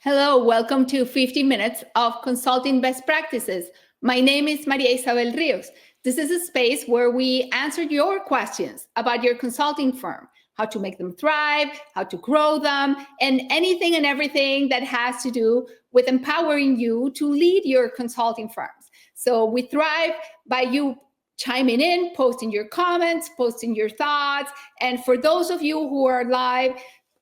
Hello, welcome to 50 Minutes of Consulting Best Practices. My name is Maria Isabel Rios. This is a space where we answer your questions about your consulting firm, how to make them thrive, how to grow them, and anything and everything that has to do with empowering you to lead your consulting firms. So we thrive by you chiming in, posting your comments, posting your thoughts. And for those of you who are live,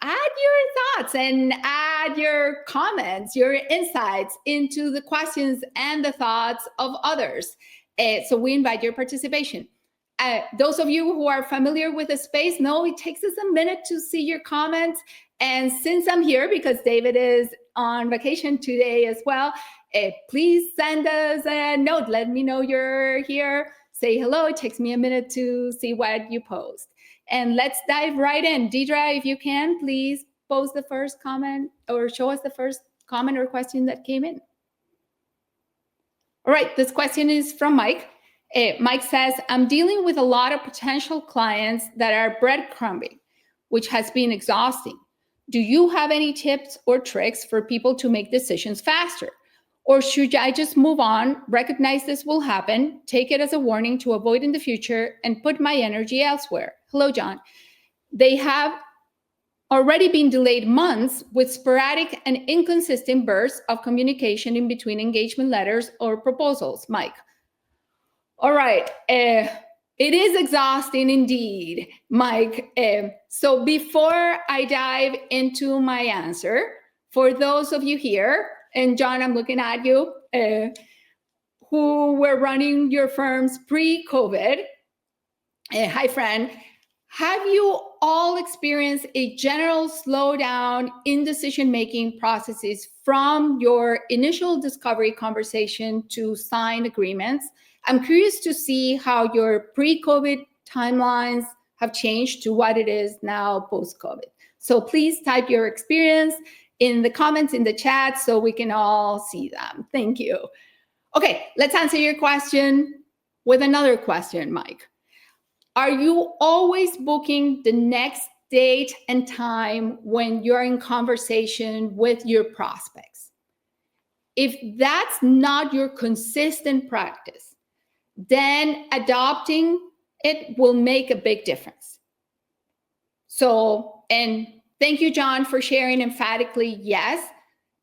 add your thoughts and add your comments, your insights into the questions and the thoughts of others. So we invite your participation. Those of you who are familiar with the space know it takes us a minute to see your comments. And since I'm here, because David is on vacation today as well, please send us a note. Let me know you're here. Say hello. It takes me a minute to see what you post. And let's dive right in. Deidre, if you can, please post the first comment or show us the first comment or question that came in. All right, this question is from Mike. Mike says, I'm dealing with a lot of potential clients that are breadcrumbing, which has been exhausting. Do you have any tips or tricks for people to make decisions faster? Or should I just move on, recognize this will happen, take it as a warning to avoid in the future, and put my energy elsewhere? Hello, John. They have already been delayed months with sporadic and inconsistent bursts of communication in between engagement letters or proposals. Mike. All right. It is exhausting indeed, Mike. So before I dive into my answer, for those of you here, and John, I'm looking at you, who were running your firms pre-COVID. Hi, friend. Have you all experienced a general slowdown in decision-making processes from your initial discovery conversation to signed agreements? I'm curious to see how your pre-COVID timelines have changed to what it is now post-COVID. So please type your experience in the comments in the chat so we can all see them. Thank you. Okay, let's answer your question with another question, Mike. Are you always booking the next date and time when you're in conversation with your prospects? If that's not your consistent practice, then adopting it will make a big difference. So, and thank you, John, for sharing emphatically, yes.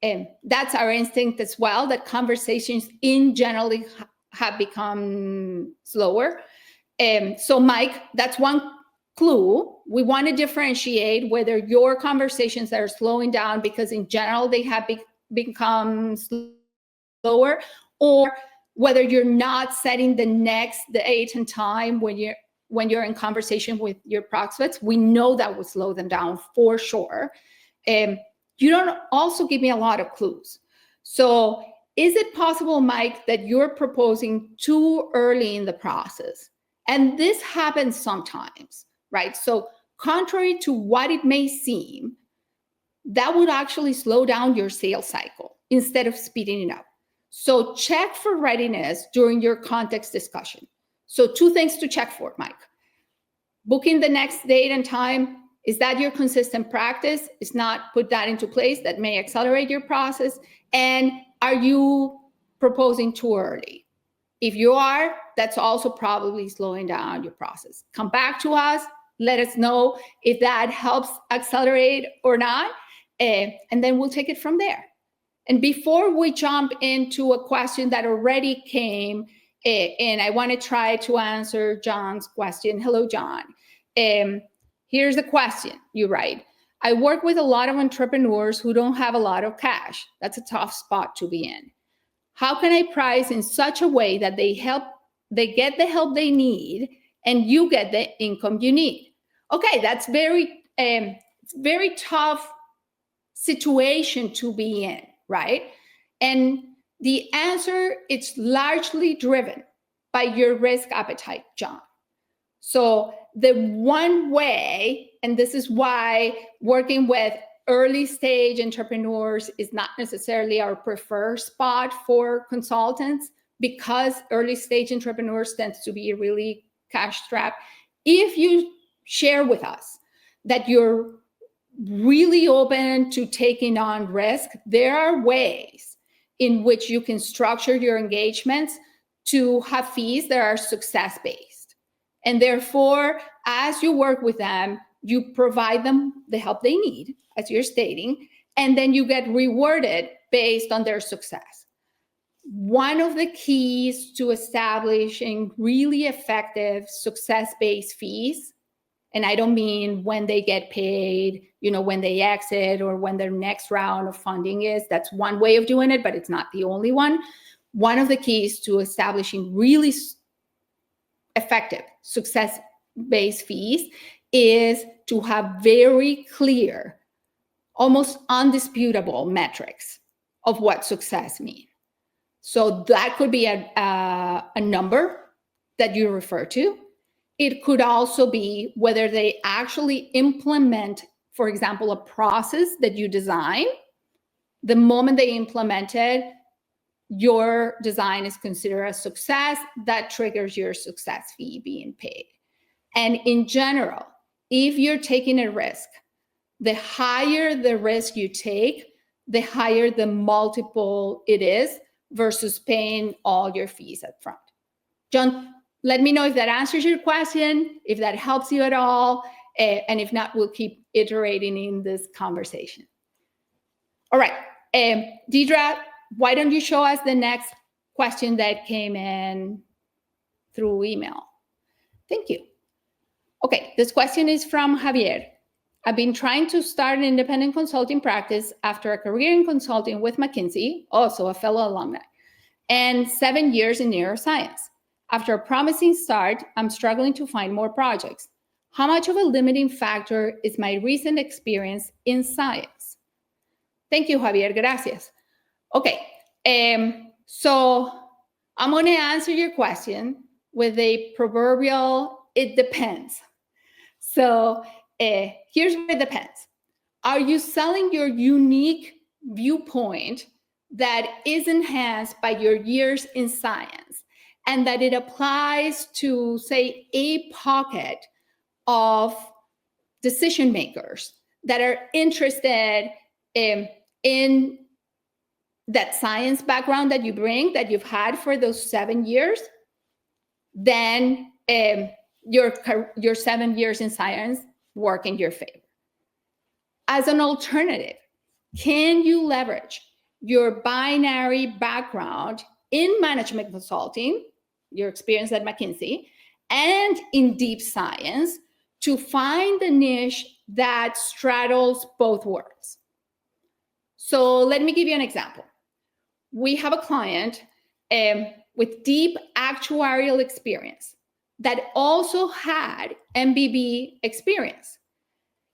And that's our instinct as well, that conversations in generally have become slower. So, Mike, that's one clue. We want to differentiate whether your conversations are slowing down because in general they have become slower, or whether you're not setting the next date and time when you're in conversation with your prospects. We know that would slow them down for sure. You don't also give me a lot of clues. So is it possible, Mike, that you're proposing too early in the process? And this happens sometimes, right? So contrary to what it may seem, that would actually slow down your sales cycle instead of speeding it up. So check for readiness during your context discussion. So 2 things to check for, Mike. Booking the next date and time, is that your consistent practice? Is not put that into place that may accelerate your process? And are you proposing too early? If you are, that's also probably slowing down your process. Come back to us. Let us know if that helps accelerate or not. And then we'll take it from there. And before we jump into a question that already came, and I want to try to answer John's question. Hello, John. Here's the question. You write, I work with a lot of entrepreneurs who don't have a lot of cash. That's a tough spot to be in. How can I price in such a way that they get the help they need and you get the income you need? Okay, that's very tough situation to be in, right? And the answer, it's largely driven by your risk appetite, John. So the one way, and this is why working with early stage entrepreneurs is not necessarily our preferred spot for consultants, because early stage entrepreneurs tends to be really cash strapped. If you share with us that you're really open to taking on risk, there are ways in which you can structure your engagements to have fees that are success-based. And therefore, as you work with them, you provide them the help they need, as you're stating, and then you get rewarded based on their success. One of the keys to establishing really effective success-based fees, and I don't mean when they get paid, when they exit or when their next round of funding is, that's one way of doing it, but it's not the only one. One of the keys to establishing really effective success-based fees is to have very clear, almost undisputable metrics of what success means. So that could be a number that you refer to. It could also be whether they actually implement, for example, a process that you design. The moment they implement it, your design is considered a success. That triggers your success fee being paid. And in general, if you're taking a risk, the higher the risk you take, the higher the multiple it is versus paying all your fees up front. John, let me know if that answers your question, if that helps you at all, and if not, we'll keep iterating in this conversation. All right, Deidre, why don't you show us the next question that came in through email? Thank you. Okay, this question is from Javier. I've been trying to start an independent consulting practice after a career in consulting with McKinsey, also a fellow alumni, and 7 years in neuroscience. After a promising start, I'm struggling to find more projects. How much of a limiting factor is my recent experience in science? Thank you, Javier. Gracias. Okay, so I'm going to answer your question with a proverbial, it depends. So here's what it depends. Are you selling your unique viewpoint that is enhanced by your years in science and that it applies to, say, a pocket of decision makers that are interested in that science background that you bring, that you've had for those 7 years? Then your 7 years in science work in your favor. As an alternative, can you leverage your binary background in management consulting, your experience at McKinsey, and in deep science to find the niche that straddles both worlds? So let me give you an example. We have a client with deep actuarial experience that also had MBB experience.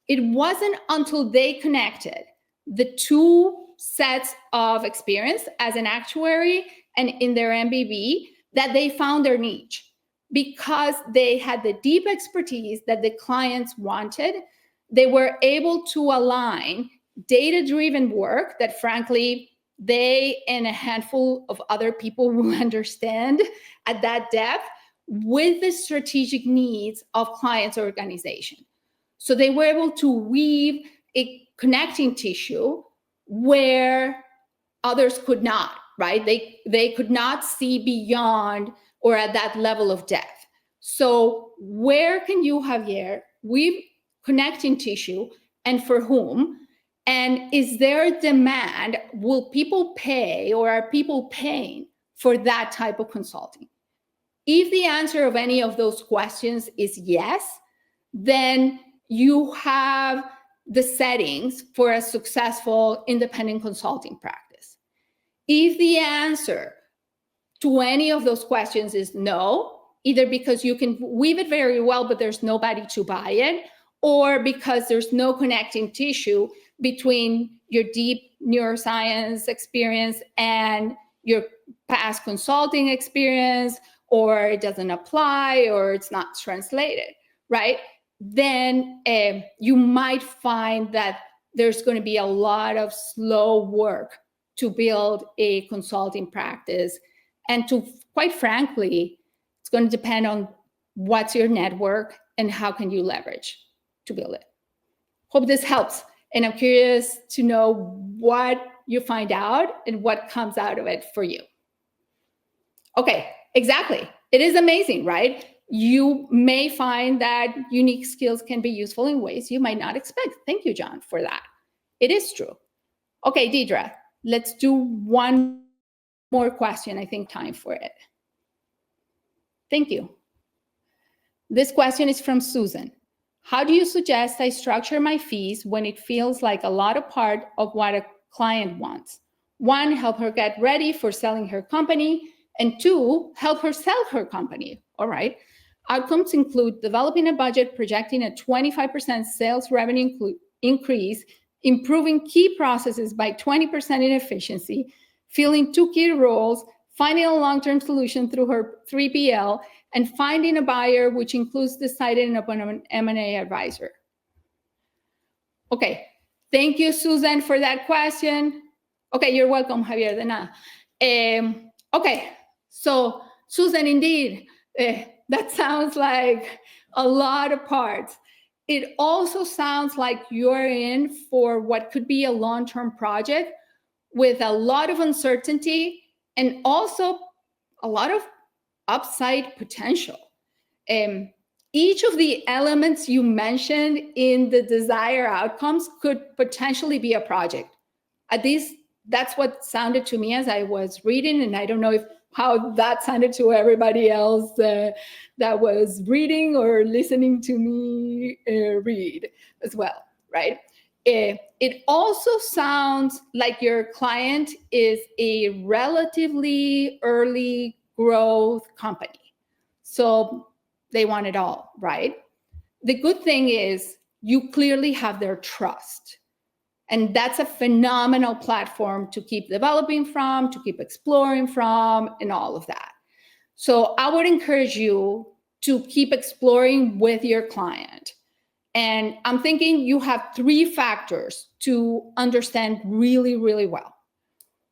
It wasn't until they connected the two sets of experience as an actuary and in their MBB that they found their niche, because they had the deep expertise that the clients wanted. They were able to align data-driven work that, frankly, they and a handful of other people will understand at that depth with the strategic needs of clients' organization. So they were able to weave a connecting tissue where others could not, right? They could not see beyond or at that level of depth. So where can you, Javier, weave connecting tissue, and for whom? And is there a demand? Will people pay, or are people paying for that type of consulting? If the answer of any of those questions is yes, then you have the settings for a successful independent consulting practice. If the answer to any of those questions is no, either because you can weave it very well, but there's nobody to buy it, or because there's no connecting tissue between your deep neuroscience experience and your past consulting experience, or it doesn't apply, or it's not translated, right? Then you might find that there's going to be a lot of slow work to build a consulting practice. And to, quite frankly, it's going to depend on what's your network and how can you leverage to build it. Hope this helps. And I'm curious to know what you find out and what comes out of it for you. Okay, exactly. It is amazing, right? You may find that unique skills can be useful in ways you might not expect. Thank you, John, for that. It is true. Okay, Deidre, let's do one more question. I think time for it. Thank you. This question is from Susan. How do you suggest I structure my fees when it feels like a lot of part of what a client wants? 1, help her get ready for selling her company, and 2, help her sell her company. All right. Outcomes include developing a budget, projecting a 25% sales revenue increase, improving key processes by 20% in efficiency, filling 2 key roles, finding a long-term solution through her 3PL, and finding a buyer, which includes deciding upon an M&A advisor. Okay, thank you, Susan, for that question. Okay, you're welcome, Javier, de nada. Okay, so Susan, indeed, that sounds like a lot of parts. It also sounds like you're in for what could be a long-term project with a lot of uncertainty and also a lot of upside potential. Each of the elements you mentioned in the desired outcomes could potentially be a project. At least that's what sounded to me as I was reading, and I don't know how that sounded to everybody else that was reading or listening to me read as well, right? It also sounds like your client is a relatively early growth company. So they want it all, right? The good thing is you clearly have their trust. And that's a phenomenal platform to keep developing from, to keep exploring from, and all of that. So I would encourage you to keep exploring with your client. And I'm thinking you have 3 factors to understand really, really well.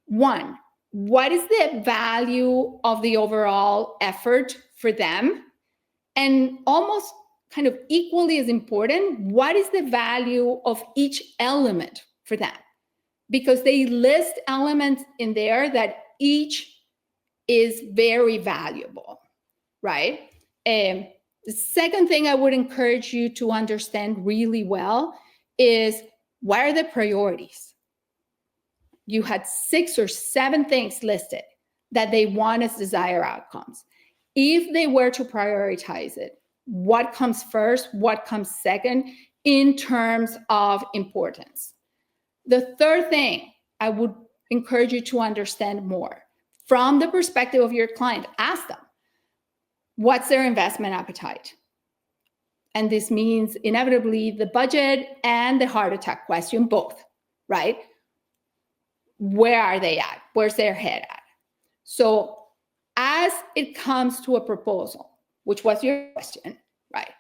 1, what is the value of the overall effort for them? And almost kind of equally as important, what is the value of each element for them? Because they list elements in there that each is very valuable, right? The second thing I would encourage you to understand really well is what are the priorities? You had 6 or 7 things listed that they want as desired outcomes. If they were to prioritize it, what comes first, what comes second in terms of importance? The third thing I would encourage you to understand more from the perspective of your client, ask them, what's their investment appetite? And this means inevitably the budget and the heart attack question, both, right? Where are they at? Where's their head at? So as it comes to a proposal, which was your question, right?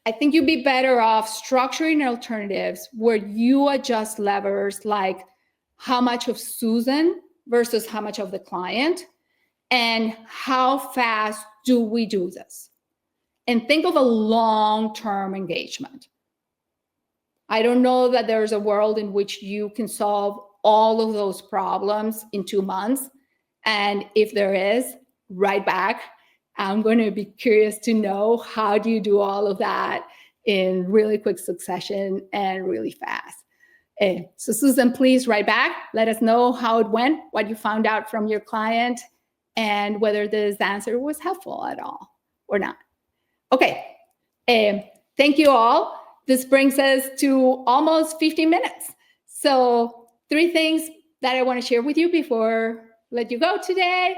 I think you'd be better off structuring alternatives where you adjust levers like how much of Susan versus how much of the client, and how fast do we do this? And think of a long-term engagement. I don't know that there's a world in which you can solve all of those problems in 2 months. And if there is, right back. I'm going to be curious to know, how do you do all of that in really quick succession and really fast? So Susan, please write back. Let us know how it went, what you found out from your client, and whether this answer was helpful at all or not. Okay, thank you all. This brings us to almost 15 minutes. So 3 things that I want to share with you before I let you go today.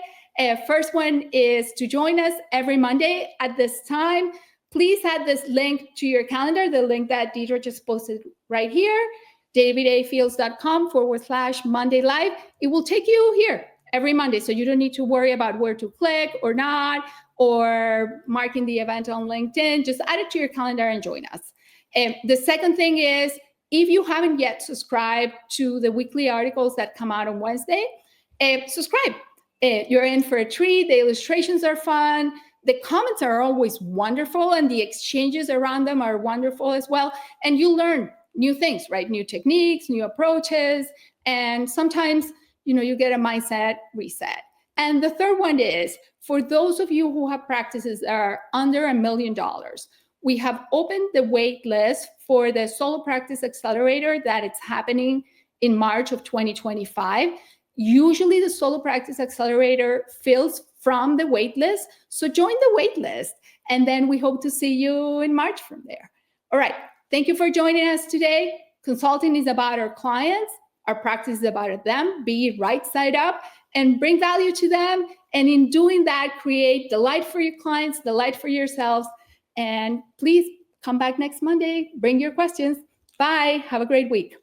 First one is to join us every Monday at this time. Please add this link to your calendar, the link that Deidre just posted right here, davidafields.com/Monday Live. It will take you here every Monday, so you don't need to worry about where to click or not, or marking the event on LinkedIn. Just add it to your calendar and join us. The second thing is, if you haven't yet subscribed to the weekly articles that come out on Wednesday, subscribe. You're in for a treat. The illustrations are fun. The comments are always wonderful, and the exchanges around them are wonderful as well. And you learn new things, right? New techniques, new approaches, and sometimes, you get a mindset reset. And the third one is, for those of you who have practices that are under $1 million, we have opened the wait list for the Solo Practice Accelerator that it's happening in March of 2025. Usually the Solo Practice Accelerator fills from the wait list. So join the wait list, and then we hope to see you in March from there. All right. Thank you for joining us today. Consulting is about our clients. Our practice is about them. Be right side up and bring value to them. And in doing that, create delight for your clients, delight for yourselves. And please come back next Monday. Bring your questions. Bye. Have a great week.